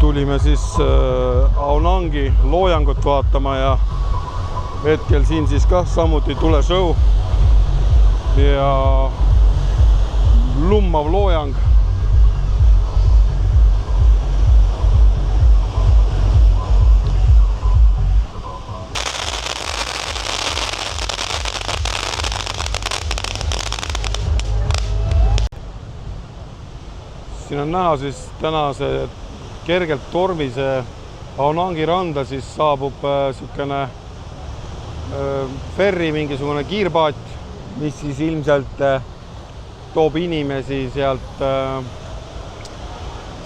tulime siis Aonangi loojangut vaatama ja hetkel siin siis ka samuti tuleshow ja lummav loojang. Siin on näha siis tänase kergelt tormise Aonangi randa siis saabub sükene ferri mingisugune kiirpaat, mis siis ilmselt toob inimesi sealt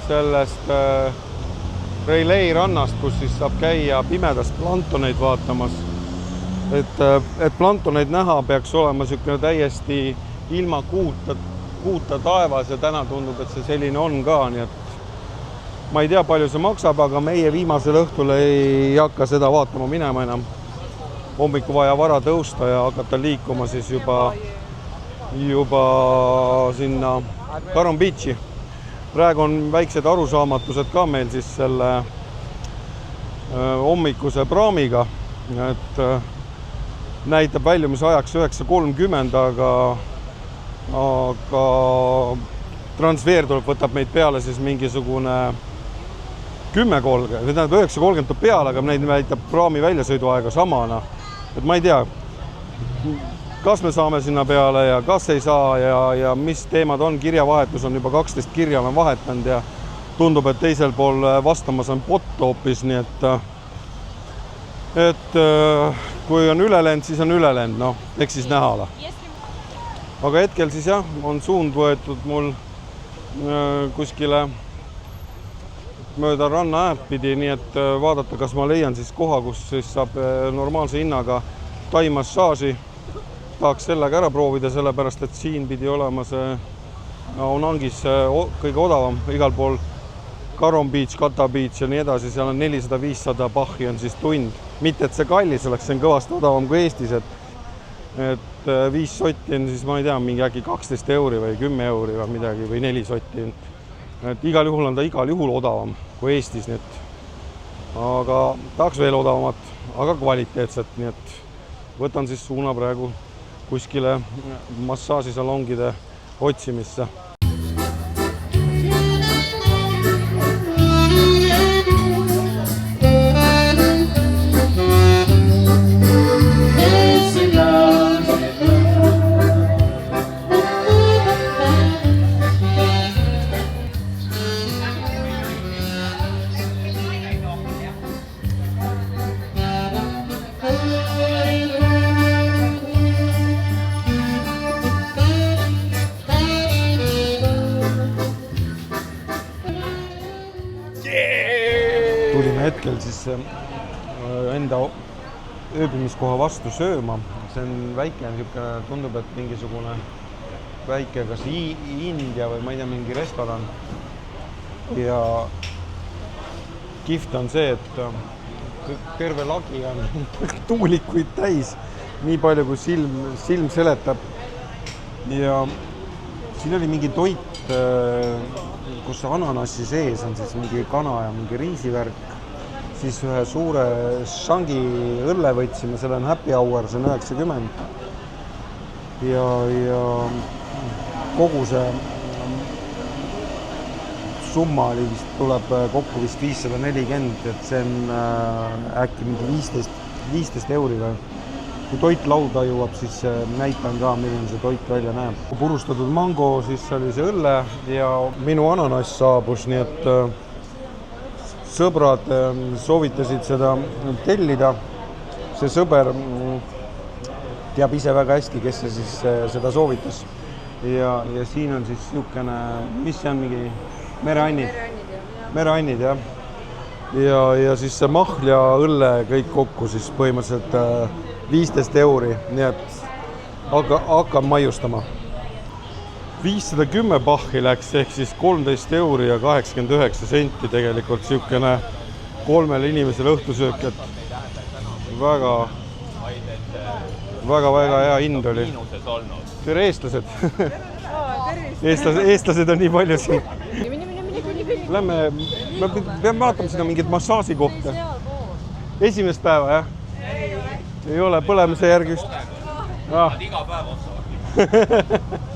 sellest Relay rannast, kus siis saab käia pimedast plantoneid vaatamas. Et plantoneid näha peaks olema sükene täiesti ilma kuuta taevas ja täna tundub, et see selline on ka, nii et ma ei tea, palju see maksab, aga meie viimasel õhtul ei hakka seda vaatama minema enam. Hommiku vaja vara tõusta ja hakata liikuma siis juba sinna Caron Beachi. Praegu on väiksed arusaamatused ka meil siis selle hommikuse praamiga, et näitab väljumise ajaks 9:30, aga transveer võtab meid peale siis mingisugune 10:30, tähendab 9:30 tuleb peale, aga neid näitab praami väljasõiduaega samana. Et ma ei tea, kas me saame sinna peale ja kas ei saa ja mis teemad on. Kirjavahetus on juba 12 kirja me vahetanud ja tundub, et teisel pool vastamas on bot hoopis, nii et kui on ülelend, siis on ülelend, noh, eks siis näha ole. Aga hetkel siis jah, on suund võetud mul kuskile mööda ranna äärt pidi, nii et vaadata, kas ma leian siis koha, kus siis saab normaalse hinnaga tai-massaaži. Tahaks sellega ära proovida, sellepärast, et siin pidi olema see Aonangis kõige odavam, igal pool Caron Beach, Kata Beach ja nii edasi, seal on 400-500 bahhi on siis tund. Mitte, et see kallis oleks, see on kõvasti odavam kui Eestis, et 5 sotti on siis, ma ei tea, mingi äkki 12 euri või 10 euri või midagi või 4 sotti. Et igal juhul on ta igal juhul odavam kui Eestis, nii et aga tahaks veel odavamat, aga kvaliteetset, nii et võtan siis suuna praegu kuskile massaažisalongide otsimisse. Tulime hetkel siis enda ööbimiskoha vastu sööma. See on väike, tundub, et mingisugune väike kas India või ma ei tea, mingi restoran. Ja kihvt on see, et terve lagi on tuulikuid täis, nii palju kui silm seletab. Ja siin oli mingi toit, kus ananassi sees on siis mingi kana ja mingi riisivärk. Siis ühe suure shangi õlle võtsime, selle on happy hour, see on 90. Ja kogu see summa oli vist, tuleb kokku vist 540, et see on äkki mingi 15 euri või. Kui toit lauda jõuab, siis näitan ka, milline see toit välja näeb. Purustatud mango, siis oli see õlle ja minu ananass saabus, nii et sõbrad soovitasid seda tellida. See sõber teab ise väga hästi, kes see siis seda soovitas. Ja siin on siis niisugune, mis see on, mingi mereannid, jah. Ja siis see mahl ja õlle kõik kokku siis põhimõtteliselt 15 euri, nii et hakkab maiustama. 510 bahhi läks, ehk siis 13 euri ja 89 senti tegelikult siukene 3 inimesele õhtusöök, et väga hea hind oli. Tere eestlased! Eestlased on nii palju siin. Lähme, me peame vaatama sinna mingit massaaži kohta. Esimest päeva, jah? Ei ole, põlemise järgi vist. Iga päev otsa.